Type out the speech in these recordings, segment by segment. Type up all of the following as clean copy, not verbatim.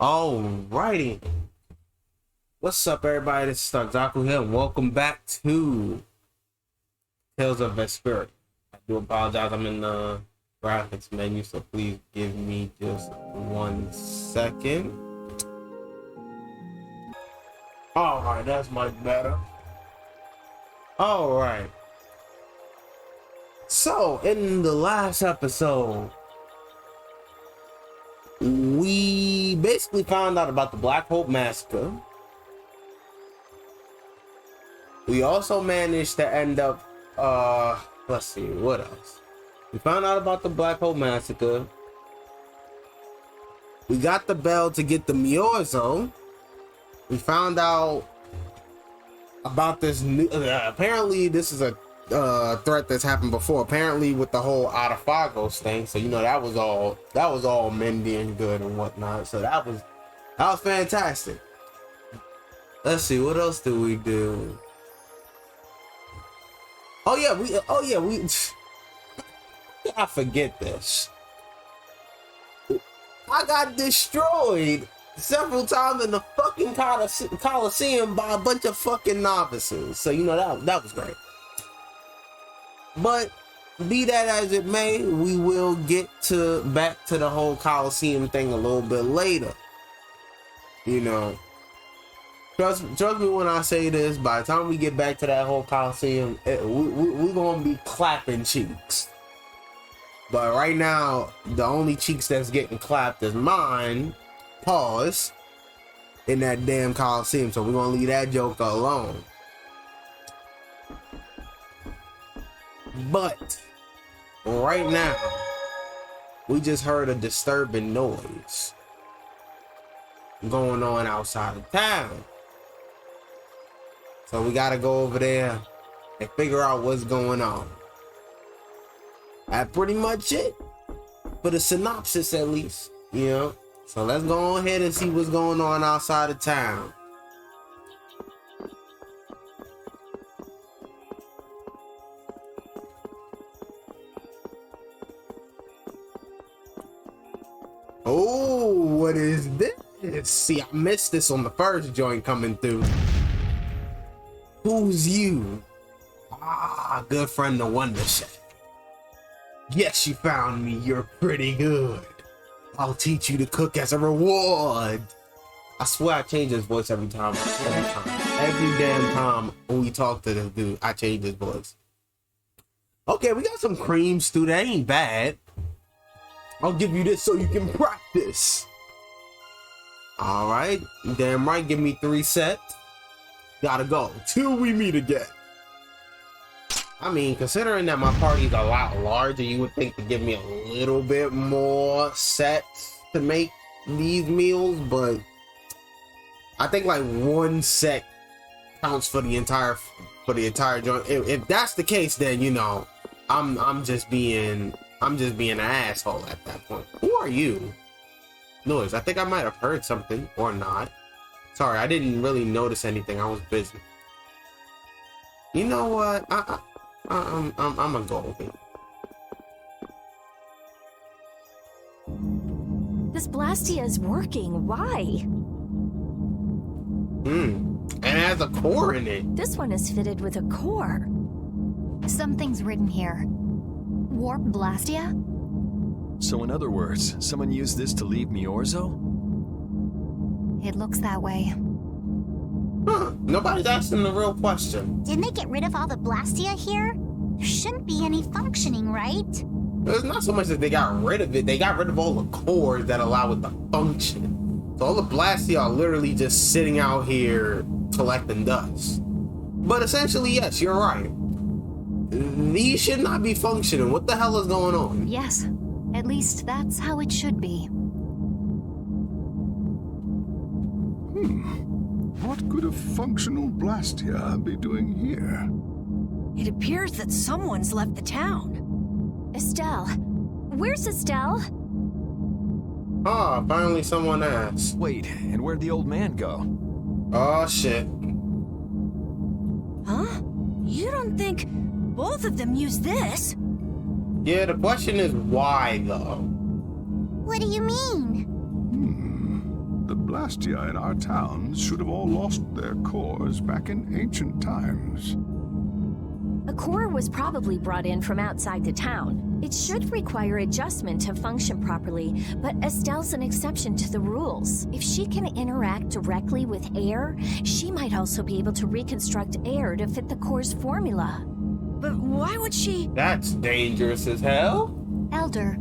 Alrighty. What's up, everybody? This is StarkZaku here, and welcome back to Tales of Vesperia. I do apologize, I'm in the graphics menu, so please give me just 1 second. Alright, that's much better. Alright. So, in the last episode, we basically found out about the Black Hope Massacre. We also managed to end up, let's see, what else? We found out about the Black Hope Massacre. We got the bell to get the Miorzo. We found out about this new, apparently this is a threat that's happened before, apparently with the whole Adafagos thing. So you know that was all Mendy and good and whatnot. So that was fantastic. Let's see, what else do we do? Oh yeah, we I forget this. I got destroyed several times in the fucking Coliseum by a bunch of fucking novices. So you know that was great. But be that as it may, we will get back to the whole Coliseum thing a little bit later. You know, trust me when I say this. By the time we get back to that whole Coliseum, we're gonna be clapping cheeks. But right now, the only cheeks that's getting clapped is mine. Pause. In that damn Coliseum, so we're gonna leave that joker alone. But right now, we just heard a disturbing noise going on outside of town. So we gotta go over there and figure out what's going on. That's pretty much it for the synopsis, at least, you know. So let's go ahead and see what's going on outside of town. Oh, what is this? See, I missed this on the first joint coming through. Who's you? Ah, good friend, the Wonder Chef. Yes, you found me. You're pretty good. I'll teach you to cook as a reward. I swear I change his voice every time. Every damn time when we talk to this dude, I change his voice. Okay, we got some cream stew. That ain't bad. I'll give you this so you can practice. All right, damn right. Give me 3 sets. Gotta go till we meet again. I mean, considering that my party's a lot larger, you would think to give me a little bit more sets to make these meals, but I think like 1 set counts for the entire joint. If that's the case, then you know, I'm just being an asshole at that point. Who are you? Noise. I think I might have heard something or not. Sorry, I didn't really notice anything. I was busy. You know what? I'm gonna go over. This Blastia is working. Why? And it has a core in it. This one is fitted with a core. Something's written here. Warp Blastia? So in other words, someone used this to leave Miorzo? It looks that way. Huh. Nobody's asking the real question. Didn't they get rid of all the Blastia here? There shouldn't be any functioning, right? It's not so much that they got rid of it, they got rid of all the cores that allow it to function. So all the Blastia are literally just sitting out here collecting dust. But essentially, yes, you're right. These should not be functioning. What the hell is going on? Yes, at least that's how it should be. What could a functional Blastia be doing here? It appears that someone's left the town. Estelle. Where's Estelle? Ah, finally someone asked. Wait, and where'd the old man go? Oh shit. Huh? You don't think both of them use this? Yeah, the question is why though? What do you mean? The Blastia in our towns should have all lost their cores back in ancient times. A core was probably brought in from outside the town. It should require adjustment to function properly, but Estelle's an exception to the rules. If she can interact directly with air, she might also be able to reconstruct air to fit the core's formula. But why would she? That's dangerous as hell. Elder,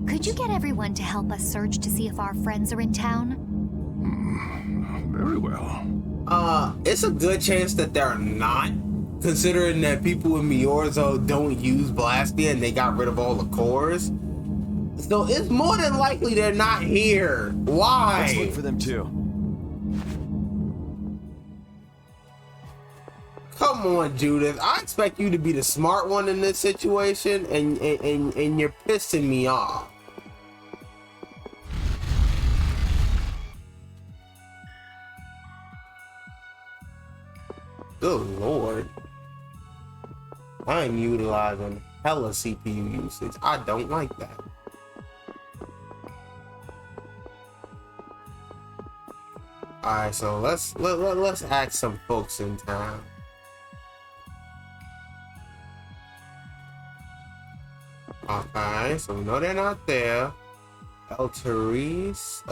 could you get everyone to help us search to see if our friends are in town? Very well. It's a good chance that they're not, considering that people in Miorzo don't use Blastia and they got rid of all the cores. So it's more than likely they're not here. Why? Let's look for them too. Come on, Judith. I expect you to be the smart one in this situation, and you're pissing me off. Good lord. I'm utilizing hella CPU usage. I don't like that. Alright, so let's ask some folks in town. Okay, so we know they're not there. El Therese,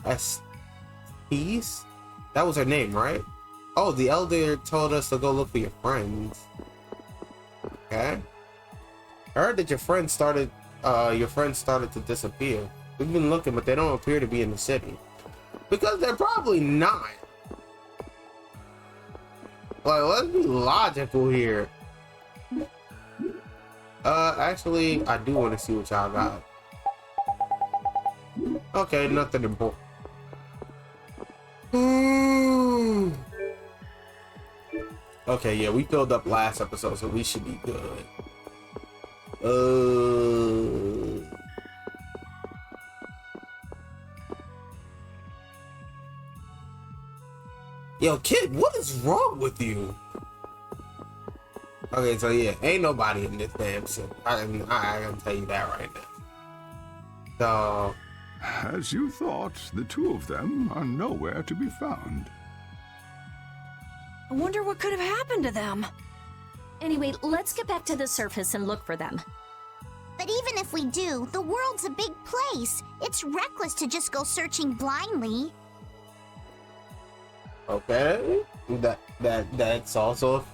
Estes? That was her name, right? Oh, the elder told us to go look for your friends. Okay. I heard that your friend started to disappear. We've been looking, but they don't appear to be in the city. Because they're probably not. Like, let's be logical here. Actually, I do want to see what y'all got. Okay, nothing important. Okay, yeah, we filled up last episode, so we should be good. Yo, kid, what is wrong with you? Okay, so yeah, ain't nobody in this damn city. I can tell you that right now. So, As you thought, the two of them are nowhere to be found. I wonder what could have happened to them. Anyway, let's get back to the surface and look for them. But even if we do, the world's a big place. It's reckless to just go searching blindly. okay, that's also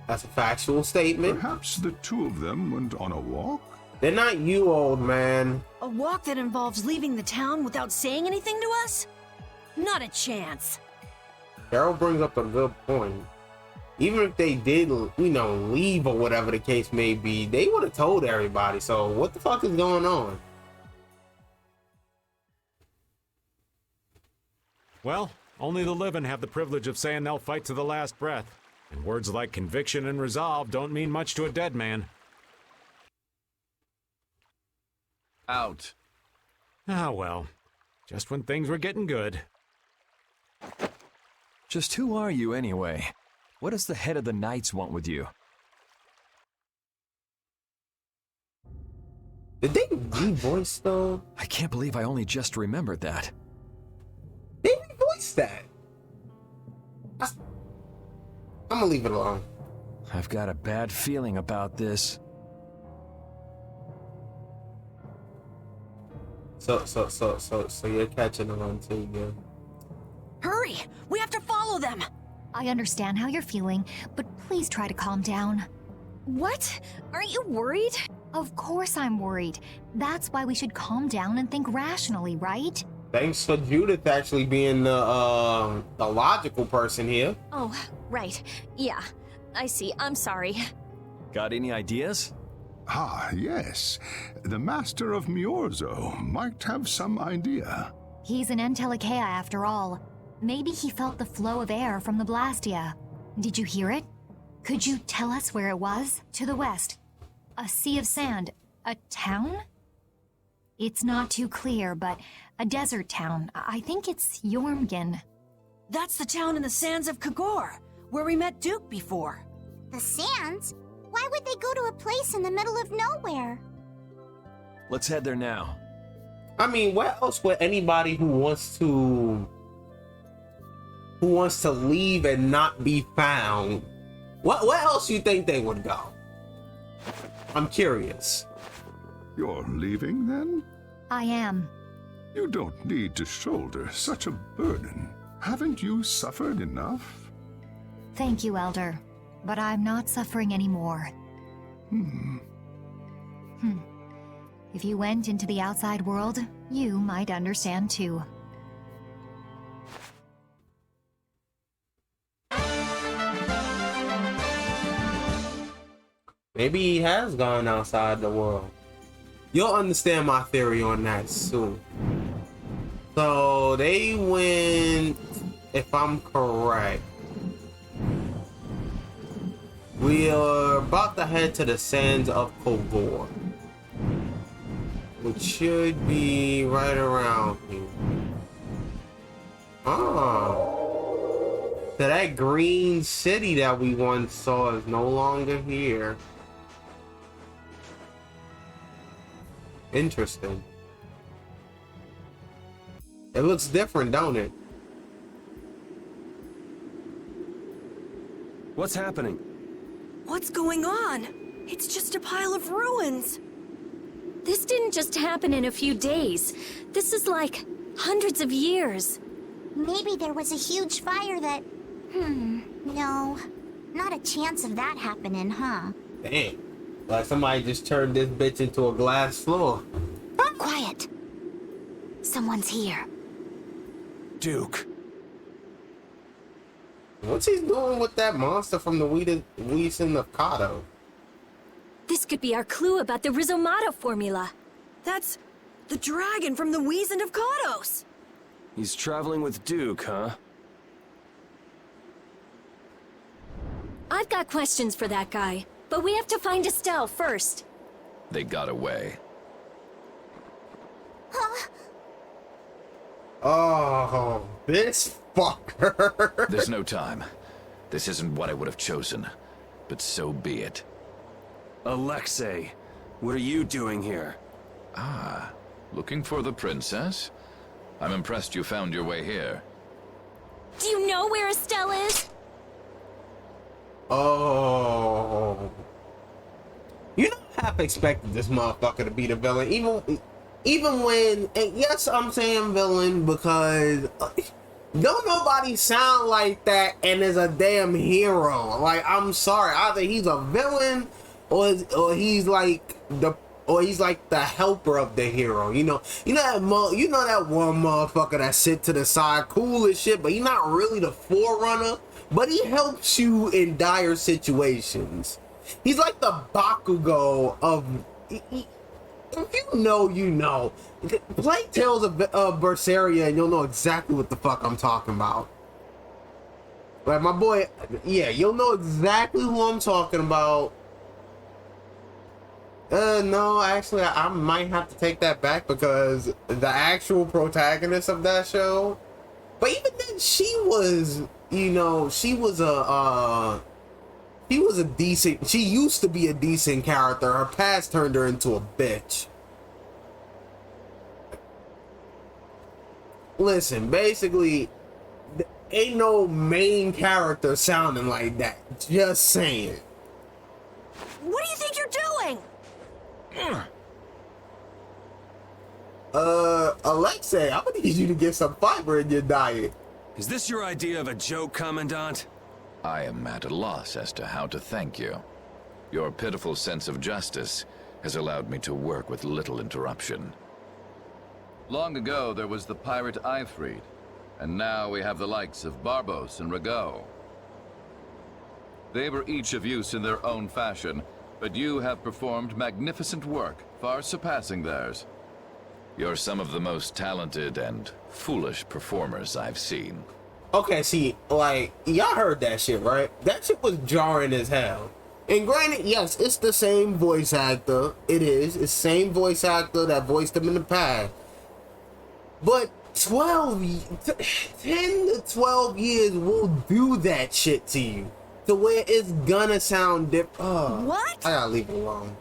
that's a factual statement. Perhaps the two of them went on a walk? They're not you, old man. A walk that involves leaving the town without saying anything to us? Not a chance. Carol brings up a good point. Even if they did, leave or whatever the case may be, they would have told everybody. So what the fuck is going on? Well, only the living have the privilege of saying they'll fight to the last breath. And words like conviction and resolve don't mean much to a dead man. Out. Ah, well. Just when things were getting good. Just who are you anyway? What does the head of the Knights want with you? Did they re-voice though? I can't believe I only just remembered that. They re-voiced that. I'm gonna leave it alone. I've got a bad feeling about this. So you're catching on too, yeah. Hurry! We have to follow them! I understand how you're feeling, but please try to calm down. What? Aren't you worried? Of course I'm worried. That's why we should calm down and think rationally, right? Thanks for Judith actually being the logical person here. Oh, right. Yeah, I see. I'm sorry. Got any ideas? Ah, yes. The Master of Miorzo might have some idea. He's an Entelekea after all. Maybe he felt the flow of air from the Blastia. Did you hear it? Could you tell us where it was? To the west. A sea of sand. A town? It's not too clear, but a desert town. I think it's Jormungand. That's the town in the sands of Kagor, where we met Duke before. The sands? Why would they go to a place in the middle of nowhere? Let's head there now. I mean, where else would anybody who wants to who wants to leave and not be found, where else you think they would go? I'm curious. You're leaving then? I am. You don't need to shoulder such a burden. Haven't you suffered enough? Thank you, Elder. But I'm not suffering anymore. If you went into the outside world, you might understand too. Maybe he has gone outside the world. You'll understand my theory on that soon. So they went, if I'm correct, we are about to head to the sands of Kogor, which should be right around here. Oh, so that green city that we once saw is no longer here. Interesting. It looks different, don't it? What's happening? What's going on? It's just a pile of ruins. This didn't just happen in a few days. This is like hundreds of years. Maybe there was a huge fire that... no. Not a chance of that happening, huh? Damn. Like somebody just turned this bitch into a glass floor. Quiet. Someone's here. Duke. What's he doing with that monster from the Weasel of Kato? This could be our clue about the Rizomata formula. That's the dragon from the Weasand of Kados. He's traveling with Duke, huh? I've got questions for that guy, but we have to find Estelle first. They got away. Oh, this fucker. There's no time. This isn't what I would have chosen, but so be it. Alexei, what are you doing here? Ah, looking for the princess? I'm impressed you found your way here. Do you know where Estelle is? Oh. You know, I half expected this motherfucker to be the villain, even when, and yes, I'm saying villain because don't nobody sound like that and is a damn hero. Like, I'm sorry, either he's a villain or he's like the helper of the hero. You know that one motherfucker that sit to the side, cool as shit, but he's not really the forerunner. But he helps you in dire situations. He's like the Bakugo of. If you know, you know. Play Tales of Vesperia and you'll know exactly what the fuck I'm talking about. Like my boy, yeah, you'll know exactly who I'm talking about. No, actually, I might have to take that back because the actual protagonist of that show. But even then, she was a decent. She used to be a decent character. Her past turned her into a bitch. Listen, basically, ain't no main character sounding like that. Just saying. What do you think you're doing? Alexei, I'm gonna need you to get some fiber in your diet. Is this your idea of a joke, Commandant? I am at a loss as to how to thank you. Your pitiful sense of justice has allowed me to work with little interruption. Long ago, there was the pirate Ifrit, and now we have the likes of Barbos and Rago. They were each of use in their own fashion, but you have performed magnificent work, far surpassing theirs. You're some of the most talented and foolish performers I've seen. Okay, see, like, y'all heard that shit, right? That shit was jarring as hell. And granted, yes, it's the same voice actor. It is. It's the same voice actor that voiced him in the past. But 10 to 12 years will do that shit to you. To where it's gonna sound different. What? I gotta leave it alone.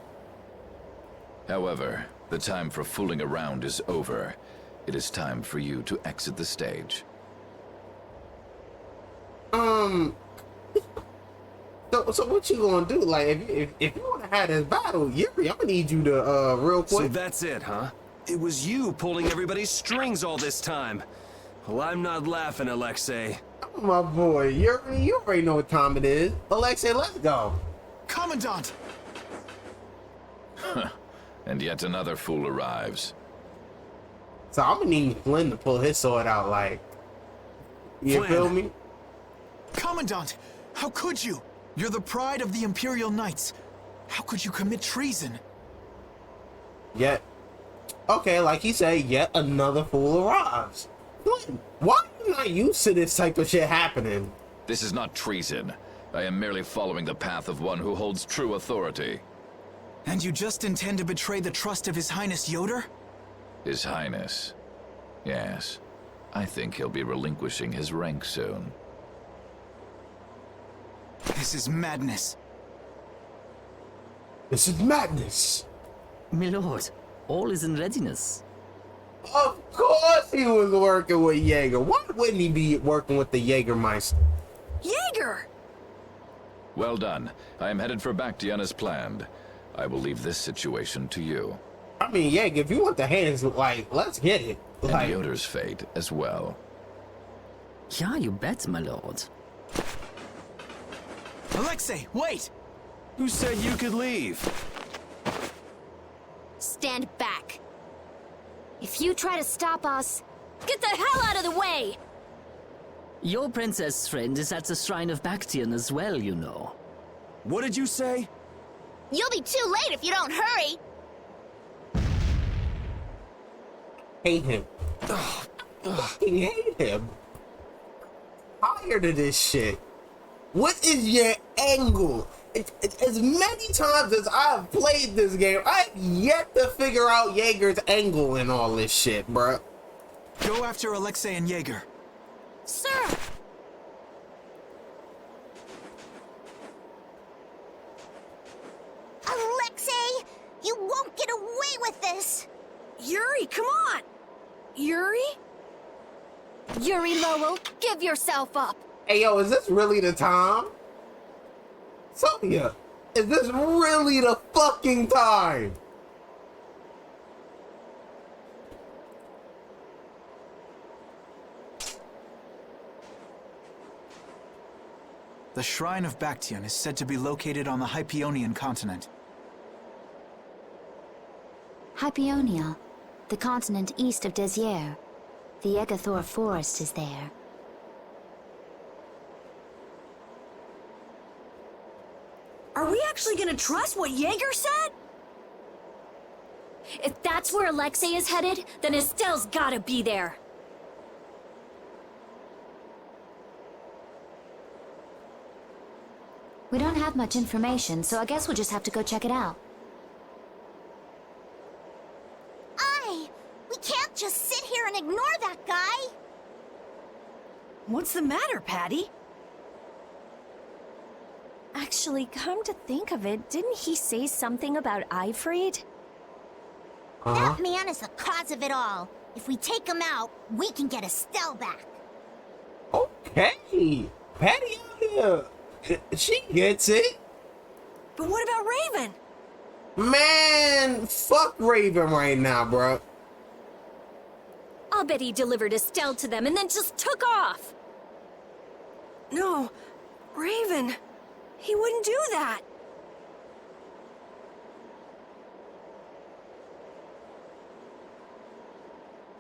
However, the time for fooling around is over. It is time for you to exit the stage. So what you gonna do? Like, if you wanna have this battle, Yuri, I'm gonna need you to real quick. So that's it, huh? It was you pulling everybody's strings all this time. Well, I'm not laughing, Alexei. Oh, my boy, Yuri, you already know what time it is. Alexei, let's go. Commandant! And yet another fool arrives. So I'm gonna need Flynn to pull his sword out, like, you Flynn. feel me? Commandant! How could you? You're the pride of the Imperial Knights. How could you commit treason? Yet, okay, like he said, yet another fool arrives. Flynn, why are you not used to this type of shit happening? This is not treason. I am merely following the path of one who holds true authority. And you just intend to betray the trust of His Highness Yoder? His Highness. Yes. I think he'll be relinquishing his rank soon. This is madness. This is madness. My lord, all is in readiness. Of course he was working with Jaeger. Why wouldn't he be working with the Jägermeister? Jaeger! Well done. I am headed for Bactian as planned. I will leave this situation to you. I mean, Jaeger, if you want the hands, like, let's get it. And Like, Yoder's fate as well. Yeah, you bet, my lord. Alexei, wait! Who said you could leave? Stand back. If you try to stop us, get the hell out of the way! Your princess friend is at the Shrine of Bactian as well, you know. What did you say? You'll be too late if you don't hurry. hate him. Fucking hate him. Tired of this shit. What is your angle? As many times as I've played this game, I've yet to figure out Jaeger's angle in all this shit, bruh. Go after Alexei and Jaeger. Sir! Alexei, you won't get away with this. Yuri, come on! Yuri? Yuri Lowell, give yourself up! Hey, yo, is this really the time? Sonya, is this really the fucking time? The Shrine of Bactian is said to be located on the Hypeonian continent. Hypeonia, the continent east of Desier. The Egathor forest is there. Are we actually gonna trust what Jaeger said? If that's where Alexei is headed, then Estelle's gotta be there. We don't have much information, so I guess we'll just have to go check it out. We can't just sit here and ignore that guy. What's the matter, Patty? Actually, come to think of it, didn't he say something about Eifried? That man is the cause of it all. If we take him out, we can get Estelle back. Okay, Patty out here. She gets it. But what about Raven? Man, fuck Raven right now, bro. I'll bet he delivered Estelle to them and then just took off. No, Raven. He wouldn't do that.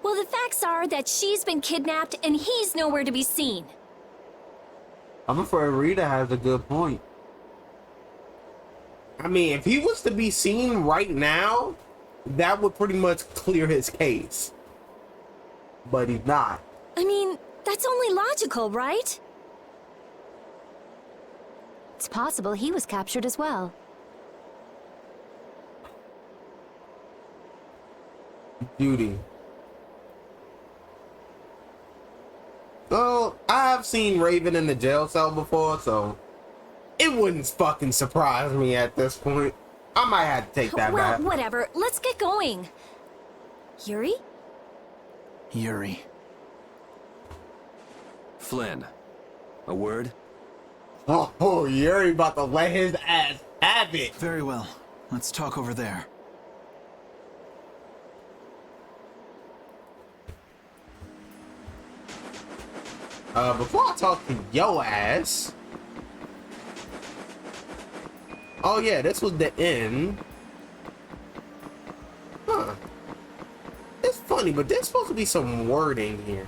Well, the facts are that she's been kidnapped and he's nowhere to be seen. I'm afraid Rita has a good point. I mean, if he was to be seen right now, that would pretty much clear his case. But he's not. I mean, that's only logical, right? It's possible he was captured as well. Judy. Well, I've seen Raven in the jail cell before, so it wouldn't fucking surprise me at this point. I might have to take that well, back. whatever. Let's get going. Yuri? Yuri. Flynn, A word? Oh, you're about to let his ass have it. Very well. Let's talk over there. Before I talk to yo ass. Oh yeah, this was the end. Huh. It's funny, but there's supposed to be some wording here.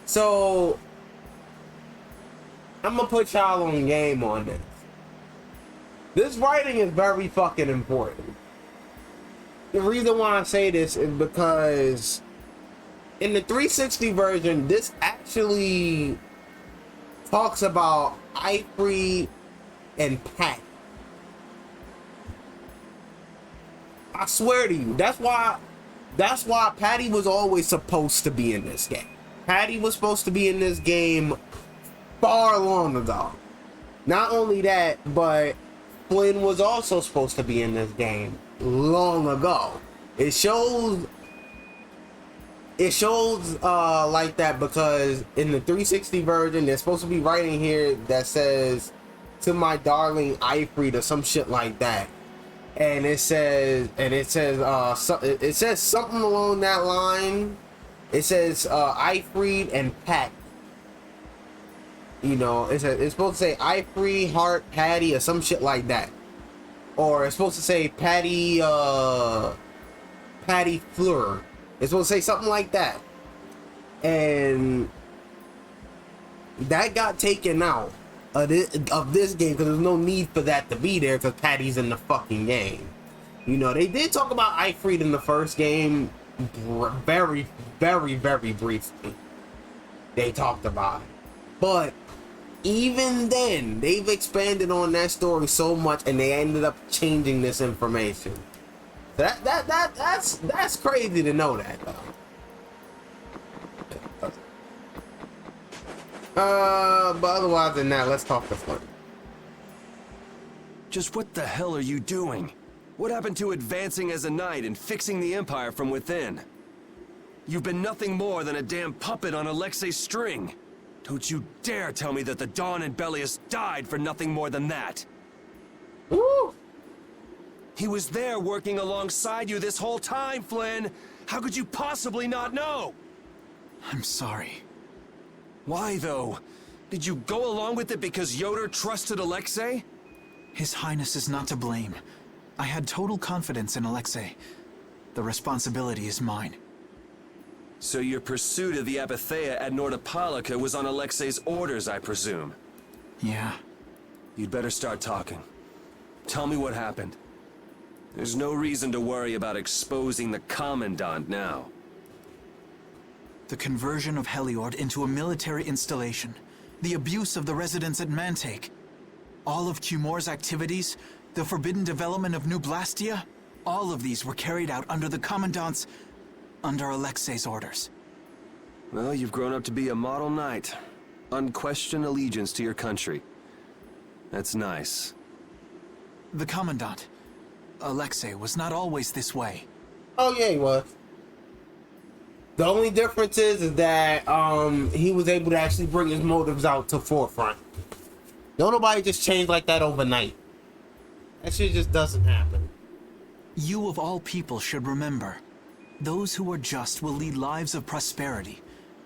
So I'm gonna put y'all on game on this. This writing is very fucking important. The reason why I say this is because in the 360 version, this actually talks about Ifrit and Pat. I swear to you, that's why Patty was always supposed to be in this game. Patty was supposed to be in this game far long ago. Not only that, but Flynn was also supposed to be in this game long ago. It shows like that because in the 360 version, there's supposed to be writing here that says "to my darling Ifrit" or some shit like that. And it says something along that line. It says Ifrit and Pat. You know, it's supposed to say Ifrit, Hart, Patty, or some shit like that. Or it's supposed to say Patty Fleur. It's supposed to say something like that. And that got taken out of this game because there's no need for that to be there because Patty's in the fucking game. You know, they did talk about Ifrit in the first game very, very, very briefly. They talked about it. But even then, they've expanded on that story so much and they ended up changing this information. That's crazy to know that though. But otherwise than that, let's talk to Flynn. Just what the hell are you doing? What happened to advancing as a knight and fixing the Empire from within? You've been nothing more than a damn puppet on Alexei's string. Don't you dare tell me that the Dawn and Bellius died for nothing more than that. Woo! He was there working alongside you this whole time, Flynn. How could you possibly not know? I'm sorry. Why, though? Did you go along with it because Yoder trusted Alexei? His Highness is not to blame. I had total confidence in Alexei. The responsibility is mine. So your pursuit of the Apatheia at Nordopolica was on Alexei's orders, I presume? Yeah. You'd better start talking. Tell me what happened. There's no reason to worry about exposing the Commandant now. The conversion of Heliord into a military installation. The abuse of the residents at Mantake. All of Cumor's activities. The forbidden development of New Blastia. All of these were carried out under the Commandant's... under Alexei's orders. Well, you've grown up to be a model knight. Unquestioned allegiance to your country. That's nice. The Commandant, Alexei, was not always this way. Oh yeah, he was. The only difference is that he was able to actually bring his motives out to forefront. Don't nobody just change like that overnight. That shit just doesn't happen. You of all people should remember. Those who are just will lead lives of prosperity.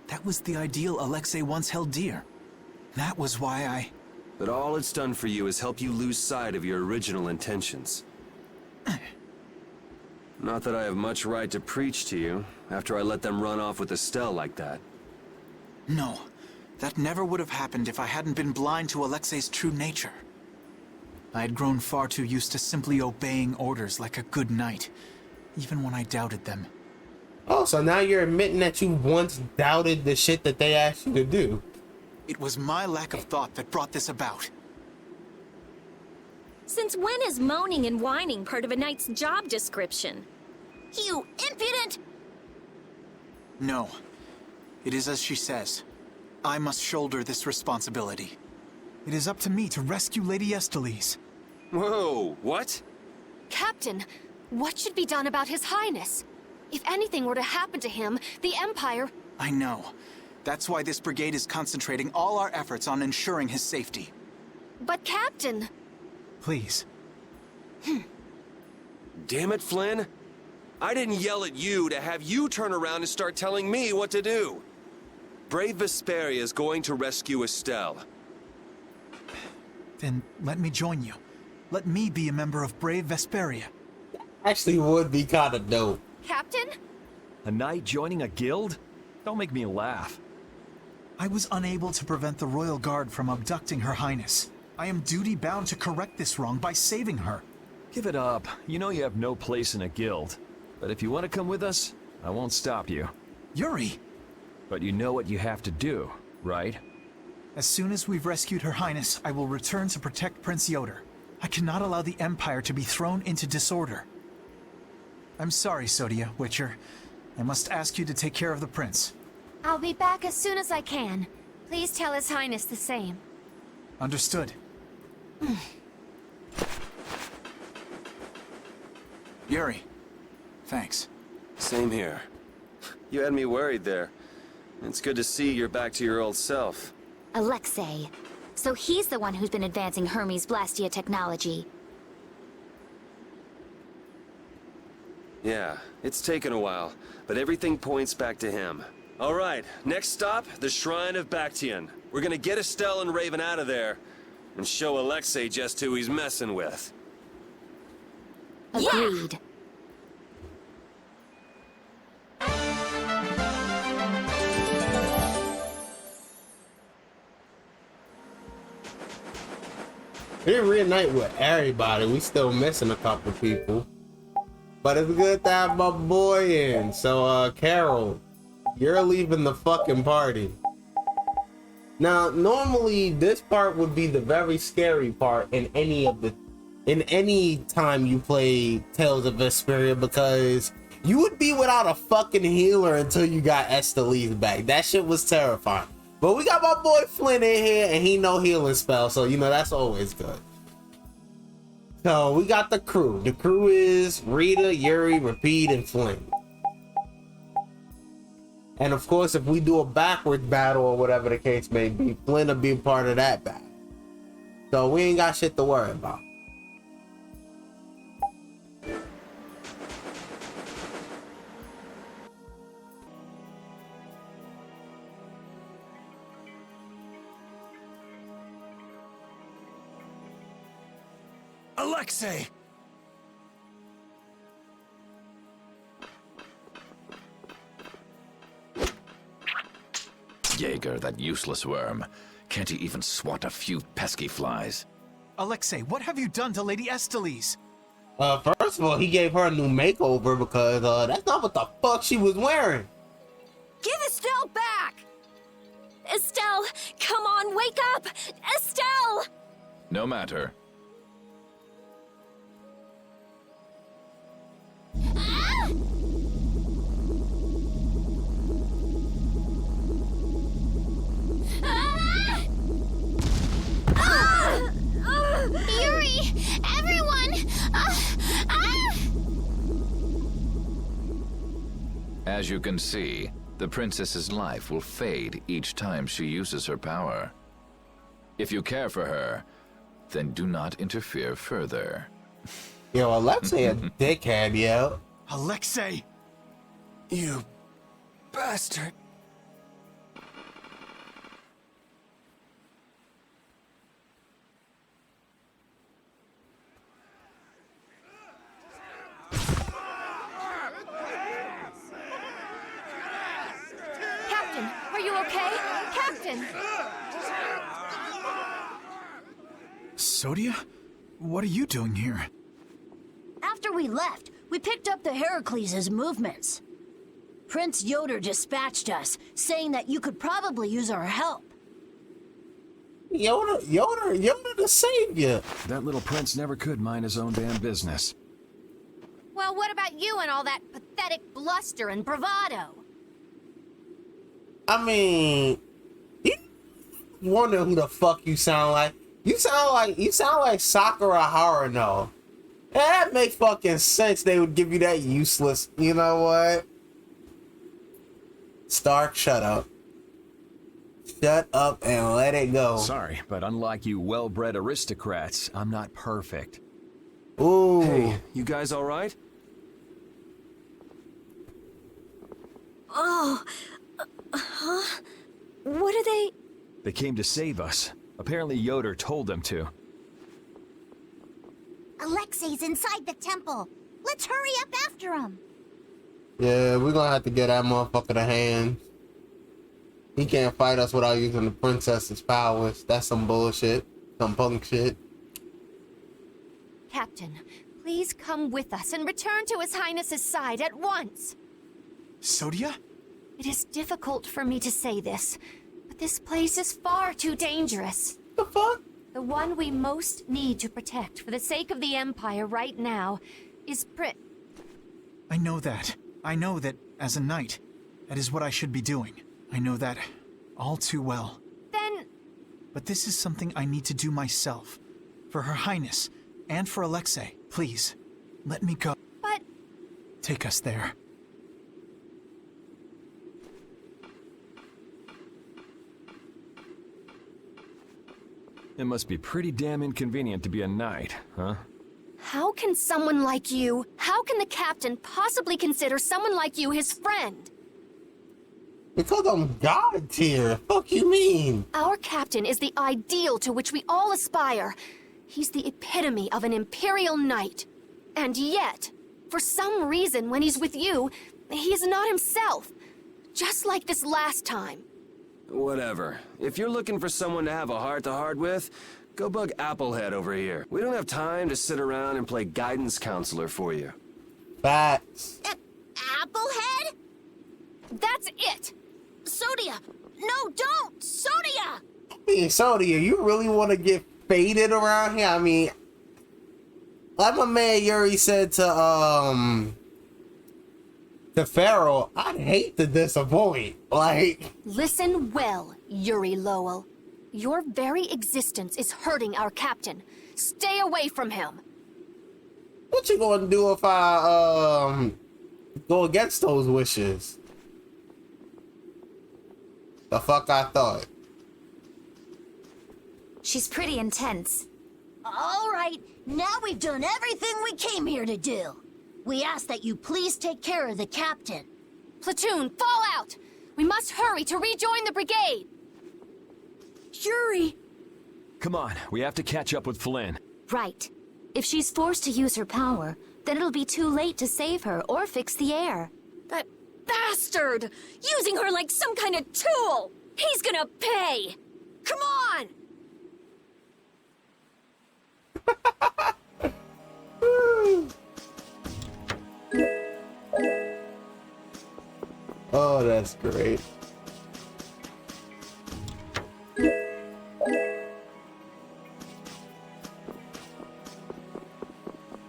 That was the ideal Alexei once held dear. That was why I... But all it's done for you is help you lose sight of your original intentions. Not that I have much right to preach to you, after I let them run off with Estelle like that. No, that never would have happened if I hadn't been blind to Alexei's true nature. I had grown far too used to simply obeying orders like a good knight, even when I doubted them. Oh, so now you're admitting that you once doubted the shit that they asked you to do. It was my lack of thought that brought this about. Since when is moaning and whining part of a knight's job description? You impudent! No. It is as she says. I must shoulder this responsibility. It is up to me to rescue Lady Estellise. Whoa, what? Captain, what should be done about His Highness? If anything were to happen to him, the Empire... I know. That's why this brigade is concentrating all our efforts on ensuring his safety. But Captain... Please. Damn it, Flynn. I didn't yell at you to have you turn around and start telling me what to do. Brave Vesperia is going to rescue Estelle. Then let me join you. Let me be a member of Brave Vesperia. Actually would be kind of dope. Captain? A knight joining a guild? Don't make me laugh. I was unable to prevent the Royal Guard from abducting Her Highness. I am duty-bound to correct this wrong by saving her. Give it up. You know you have no place in a guild. But if you want to come with us, I won't stop you. Yuri! But you know what you have to do, right? As soon as we've rescued Her Highness, I will return to protect Prince Yoder. I cannot allow the Empire to be thrown into disorder. I'm sorry, Sodia, Witcher. I must ask you to take care of the prince. I'll be back as soon as I can. Please tell His Highness the same. Understood. Yuri, thanks. Same here. You had me worried there. It's good to see you're back to your old self. Alexei. So he's the one who's been advancing Hermes' Blastia technology. Yeah, it's taken a while, but everything points back to him. All right, next stop, the Shrine of Bactian. We're gonna get Estelle and Raven out of there, and show Alexei just who he's messing with. Agreed. We didn't reunite with everybody. We still missing a couple people. But it's good to have my boy in. So, Carol, you're leaving the fucking party. Now, normally this part would be the very scary part in any time you play Tales of Vesperia, because you would be without a fucking healer until you got Estelle back. That shit was terrifying. But we got my boy Flynn in here, and he know healing spells, so you know that's always good. So we got the crew. The crew is Rita, Yuri, Rapide, and Flynn. And of course, if we do a backwards battle or whatever the case may be, Flynn will be a part of that battle. So we ain't got shit to worry about. Alexei! Jaeger, that useless worm. Can't he even swat a few pesky flies? Alexei, what have you done to Lady Estelle? First of all, he gave her a new makeover because that's not what the fuck she was wearing. Give Estelle back! Estelle, come on, wake up! Estelle! No matter. Yuri! Everyone! As you can see, the princess's life will fade each time she uses her power. If you care for her, then do not interfere further. Yo, Alexei a dickhead, yo. Alexei! You bastard. Captain, are you okay? Captain! Sodia? What are you doing here? After we left, we picked up the Heracles' movements. Prince Yoder dispatched us, saying that you could probably use our help. Yoder the savior. That little prince never could mind his own damn business. Well, what about you and all that pathetic bluster and bravado? I mean, you wonder who the fuck you sound like. You sound like Sakura Haruno That makes fucking sense. They would give you that useless. You know what? Stark, shut up. Shut up and let it go. Sorry, but unlike you well-bred aristocrats, I'm not perfect. Ooh. Hey, you guys all right? Oh, huh? What are they? They came to save us. Apparently Yoder told them to. Alexei's inside the temple. Let's hurry up after him. Yeah, we're gonna have to get that motherfucker to hand. He can't fight us without using the princess's powers. That's some bullshit. Some punk shit. Captain, please come with us and return to His Highness's side at once. Sodia? It is difficult for me to say this, but this place is far too dangerous. The fuck? The one we most need to protect for the sake of the Empire right now is I know that. I know that, as a knight, that is what I should be doing. I know that all too well. Then... But this is something I need to do myself. For Her Highness, and for Alexei. Please, let me go. But... Take us there. It must be pretty damn inconvenient to be a knight, huh? How can someone like you, how can the captain possibly consider someone like you his friend? Because I'm God tier. Fuck you mean? Our captain is the ideal to which we all aspire. He's the epitome of an imperial knight. And yet, for some reason when he's with you, he's not himself. Just like this last time. Whatever. If you're looking for someone to have a heart-to-heart with, go bug Applehead over here. We don't have time to sit around and play guidance counselor for you. Facts. Applehead? That's it! Sodia! No, don't! Sodia! Hey, Sodia, you really want to get faded around here? I mean, like my man Yuri said to Pharaoh, I'd hate to disappoint. Like, Listen well, Yuri Lowell. Your very existence is hurting our captain. Stay away from him. what you gonna do if I go against those wishes? The fuck I thought. She's pretty intense. All right, now we've done everything we came here to do. We ask that you please take care of the captain. Platoon, fall out! We must hurry to rejoin the brigade! Yuri! Come on, we have to catch up with Flynn. Right. If she's forced to use her power, then it'll be too late to save her or fix the air. That bastard! Using her like some kind of tool! He's gonna pay! Come on! Oh, that's great.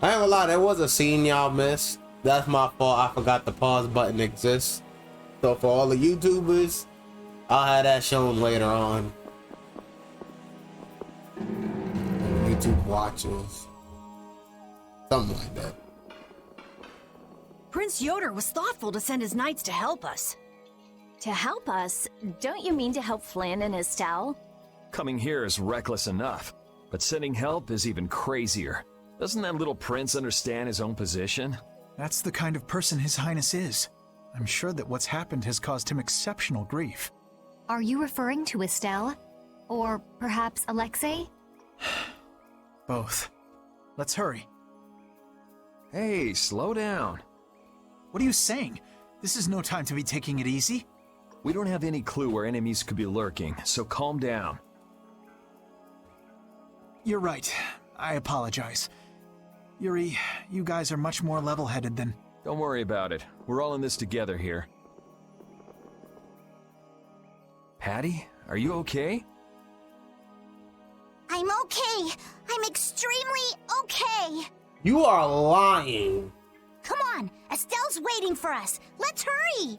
I ain't gonna lie, there was a scene y'all missed. That's my fault. I forgot the pause button exists. So for all the YouTubers, I'll have that shown later on. YouTube watchers. Something like that. Prince Yoder was thoughtful to send his knights to help us. To help us? Don't you mean to help Flynn and Estelle? Coming here is reckless enough, but sending help is even crazier. Doesn't that little prince understand his own position? That's the kind of person His Highness is. I'm sure that what's happened has caused him exceptional grief. Are you referring to Estelle? Or perhaps Alexei? Both. Let's hurry. Hey, slow down. What are you saying? This is no time to be taking it easy. We don't have any clue where enemies could be lurking, so calm down. You're right. I apologize. Yuri, you guys are much more level-headed than... Don't worry about it. We're all in this together here. Patty, are you okay? I'm okay. I'm extremely okay. You are lying. Come on, Estelle's waiting for us. Let's hurry.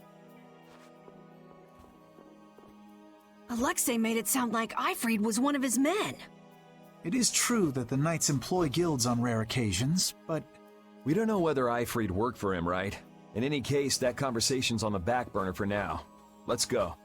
Alexei made it sound like Ifrid was one of his men. It is true that the knights employ guilds on rare occasions, but... We don't know whether Ifrid worked for him, right? In any case, that conversation's on the back burner for now. Let's go.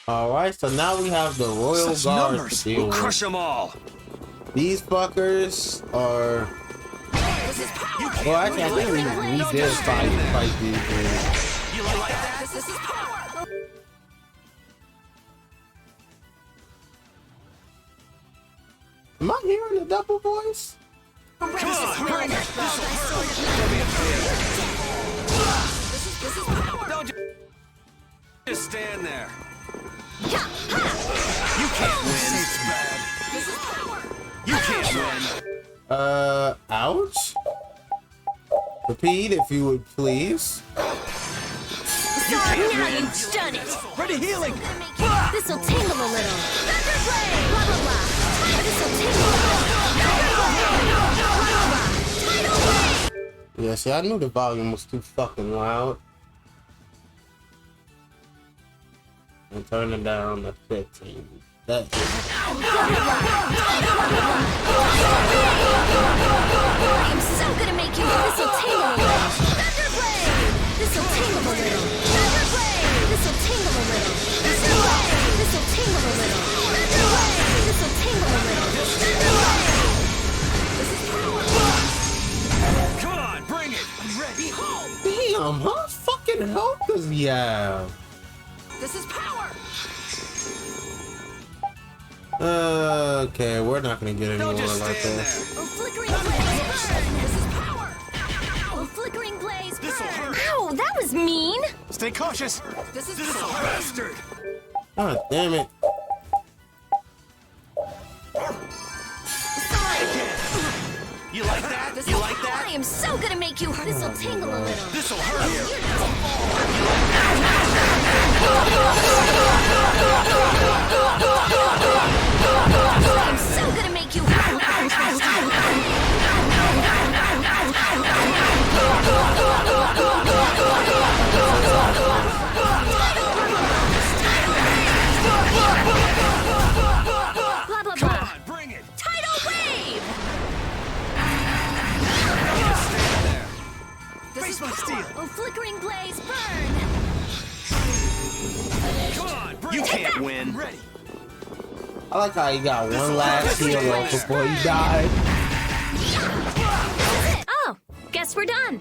Alright, so now we have the Royal Guards to deal We'll with. crush them all. These fuckers are... Well, actually, I think we did fight these dudes. You like that? This is power. Am I hearing a double voice? Come on, bring it. This is power. Don't just stand there. You can't win. This is power. You can't win. Ouch? Repeat if you would please. You can't Now win. you've done it! Ready healing. This'll tingle a little. Thunderblade! Blah, blah, blah. This'll tingle a little. Thunderblade! Blah, blah, blah. Tidal wave! Yeah, see, I knew the volume was too fucking loud. And turn it down to 15. That's it. I am so gonna make you. This'll tingle a little. Thunderblade! This'll tingle a little. Thunderblade! This'll tingle a little. Thunderblade! This'll tingle a little. Thunderblade! This'll tingle a little. Thunderblade! This is power. Come on, bring it. I'm ready. Damn, how much fucking health does he have? This is power. Okay, we're not gonna get any more Don't just like stand this. there. Oh, flickering blaze burn! This is power! Oh, flickering blaze burn! Ow, that was mean! Stay cautious! This is This bastard. God damn it. You like that? You like that? I am so gonna make you. This'll tingle a little. This'll hurt you. I am so gonna make you. Blah blah Come blah. on, bring it. Tidal wave. Stand there. This Face my steel. Oh, flickering blaze burn. Come on, bring it. You can't win. Ready. I like how he got one last heal up before he died. Oh, guess we're done.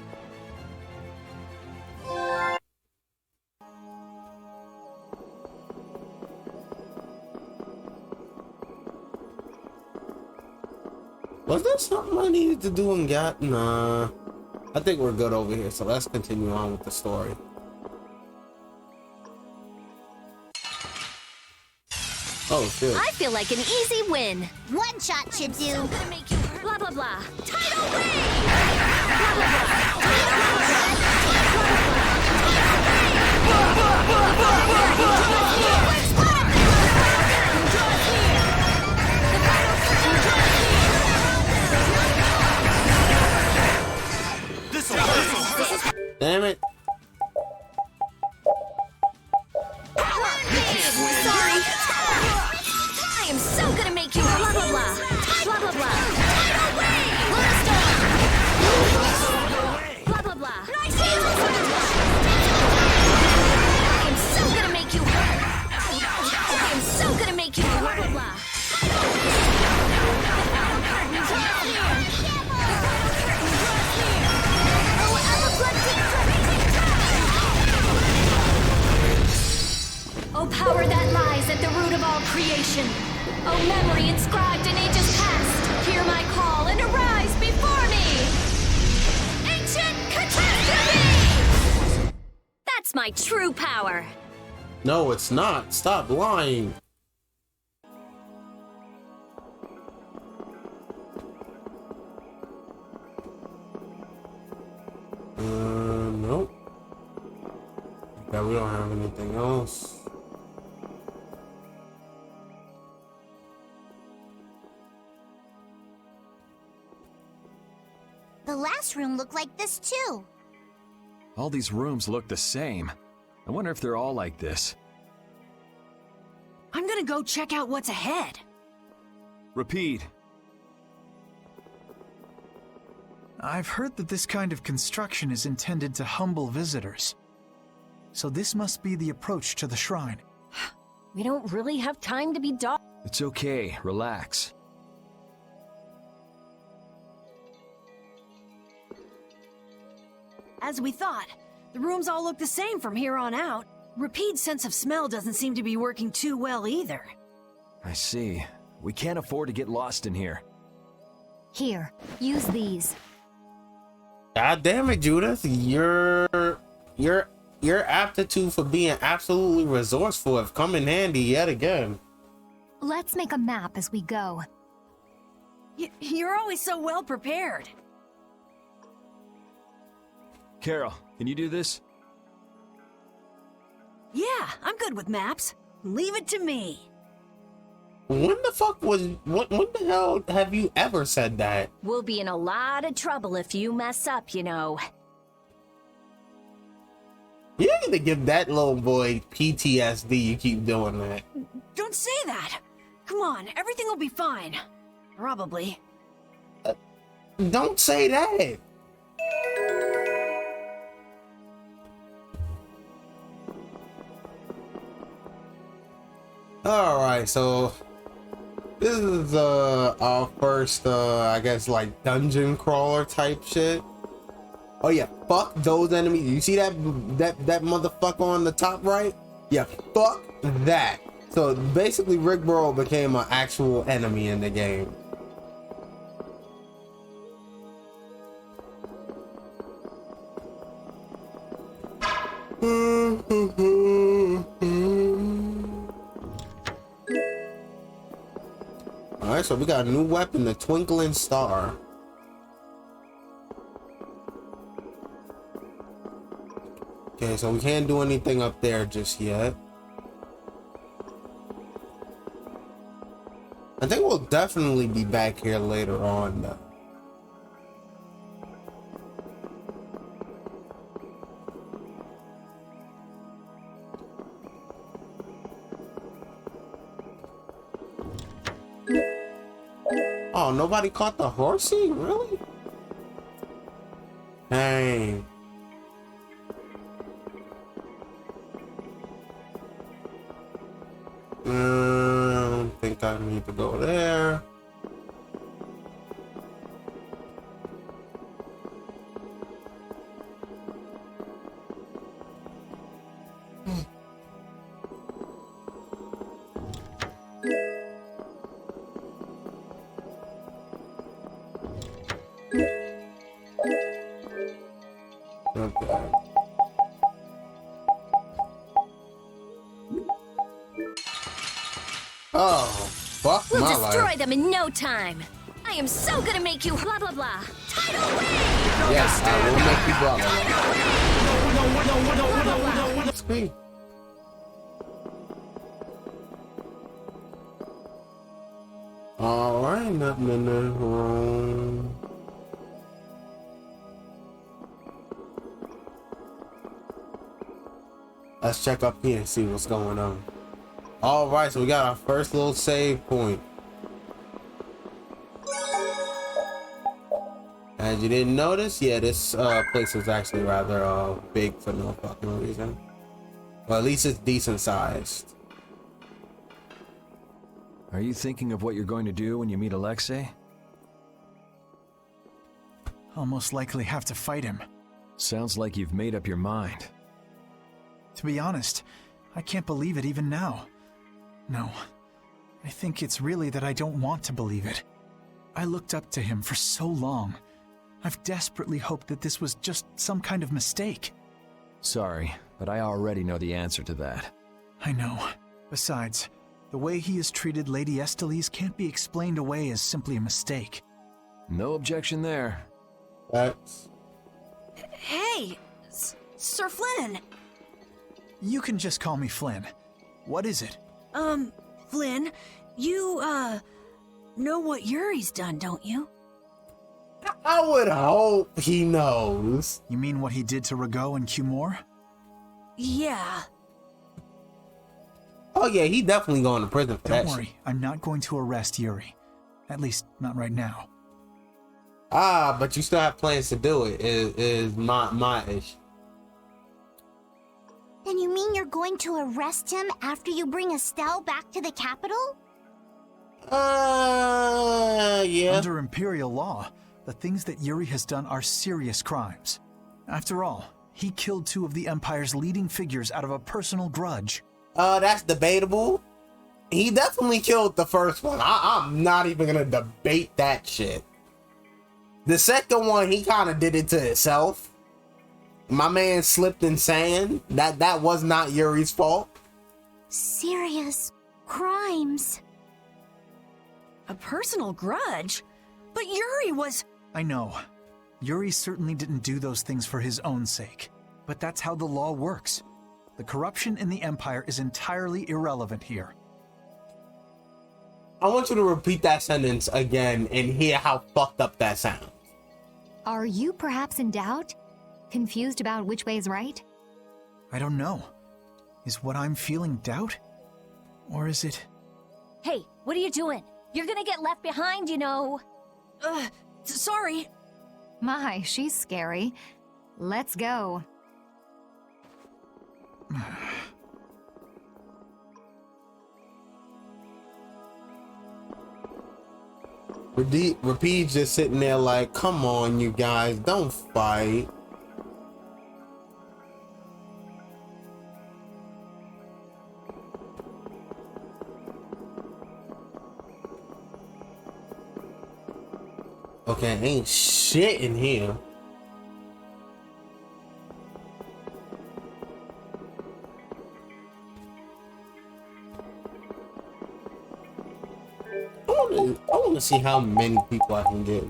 Was there something I needed to do and got? Nah. I think we're good over here, so let's continue on with the story. Oh shit. I feel like an easy win. One shot should do. I'm gonna make you blah blah blah. Tidal wave. Blah blah blah. Damn it. Sorry. I am so gonna make you blah blah blah. Blah blah blah. Tidal wave. Blah blah blah. I am so gonna make you. I am so gonna make you blah blah blah. Oh, power that lies at the root of all creation. Oh, memory inscribed in ages past. Hear my call and arise before me. Ancient catastrophe! That's my true power. No, it's not. Stop lying. Nope. Got Yeah, we don't have anything else. The last room looked like this too. All these rooms look the same. I wonder if they're all like this. I'm gonna go check out what's ahead. Repeat. I've heard that this kind of construction is intended to humble visitors. So this must be the approach to the shrine. We don't really have time to be dog. It's okay, relax. As we thought, the rooms all look the same from here on out. Repeat's sense of smell doesn't seem to be working too well either. I see. We can't afford to get lost in here. Here, use these. God damn it, Judith. Your aptitude for being absolutely resourceful have come in handy yet again. Let's make a map as we go. You're always so well prepared. Carol, can you do this? Yeah, I'm good with maps. Leave it to me. When the fuck was when the hell have you ever said that? We'll be in a lot of trouble if you mess up, you know. You need to give that little boy PTSD. You keep doing that. Don't say that. Come on, everything will be fine. Probably. Don't say that. All right, so this is our first I guess like dungeon crawler type shit. Oh yeah, fuck those enemies. You see that motherfucker on the top right? Yeah, fuck that. So basically Rickboro became an actual enemy in the game. Alright, so we got a new weapon, the Twinkling Star. Okay, so we can't do anything up there just yet. I think we'll definitely be back here later on though. Oh, nobody caught the horsey? Really? Dang. I don't think I need to go there. Okay. Oh, fuck We'll my destroy life. them in no time. I am so gonna make you blah blah blah. Tidal wave! Yes, I will make you blah. Screen. Alright, nothing in the room. Let's check up here and see what's going on. Alright, so we got our first little save point. As you didn't notice, yeah, this place is actually rather big for no fucking reason. Well, at least it's decent sized. Are you thinking of what you're going to do when you meet Alexei? I'll most likely have to fight him. Sounds like you've made up your mind. To be honest, I can't believe it even now. No, I think it's really that I don't want to believe it. I looked up to him for so long. I've desperately hoped that this was just some kind of mistake. Sorry, but I already know the answer to that. I know. Besides, the way he has treated Lady Estellise can't be explained away as simply a mistake. No objection there. That's... Hey, Sir Flynn. You can just call me Flynn. What is it? Flynn, you, know what Yuri's done, don't you? I would hope he knows. You mean what he did to Rago and Cumore? Yeah. Oh yeah, he definitely going to prison for that Don't worry, I'm not going to arrest Yuri. At least, not right now. Ah, but you still have plans to do it, is my issue. Then you mean you're going to arrest him after you bring Estelle back to the capital? Yeah. Under Imperial law, the things that Yuri has done are serious crimes. After all, he killed 2 of the Empire's leading figures out of a personal grudge. That's debatable. He definitely killed the first one. I'm not even gonna debate that shit. The second one, he kind of did it to himself. My man slipped in sand. That was not Yuri's fault. Serious crimes. A personal grudge? But Yuri was... I know. Yuri certainly didn't do those things for his own sake. But that's how the law works. The corruption in the Empire is entirely irrelevant here. I want you to repeat that sentence again and hear how fucked up that sounds. Are you perhaps in doubt? Confused about which way is right? I don't know. Is what I'm feeling doubt? Or is it... Hey, what are you doing? You're gonna get left behind, you know. Sorry. My, she's scary. Let's go. Repeat's just sitting there like, come on, you guys, don't fight. Okay, ain't shit in here. I want to see how many people I can get.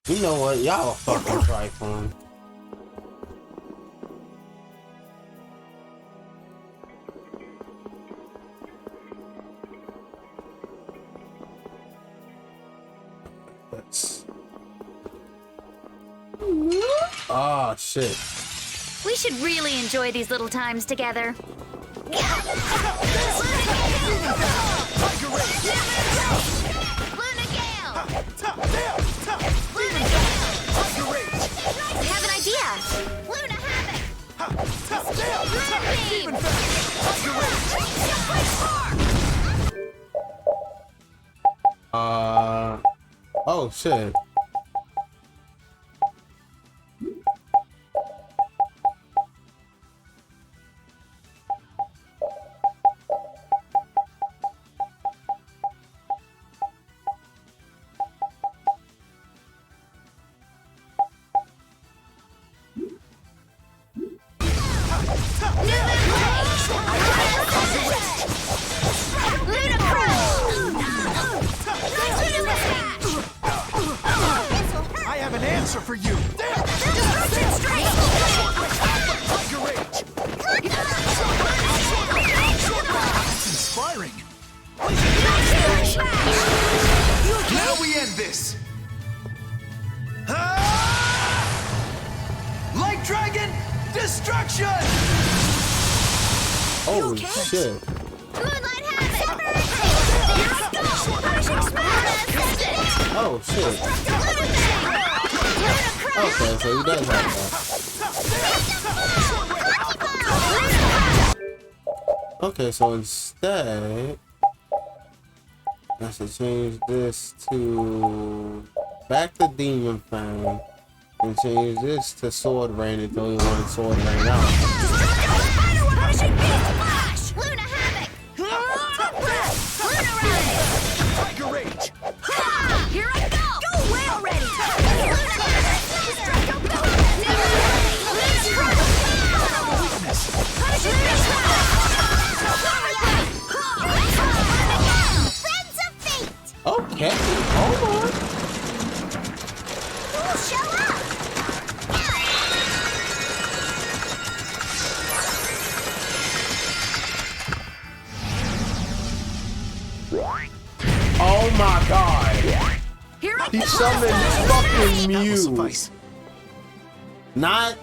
You know what? Y'all are fucking trifling. Oh shit. We should really enjoy these little times together. I have an idea! Luna Havoc! Oh shit. I have an answer for you! That's inspiring! Now we end this! Light Dragon Destruction! Holy shit. Oh shit. Okay, so he does have that. Okay, so instead, I should change this to back to Demon Fang and change this to Sword Rain until we want Sword Rain out. Luna Havoc! Tiger Rage! Come on. Ooh, show up! Oh my god! Here I He come. summoned fucking Mew. Suffice. Not.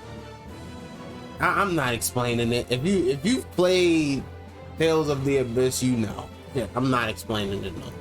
I'm not explaining it. If you've played Tales of the Abyss, you know. Yeah, I'm not explaining it. No.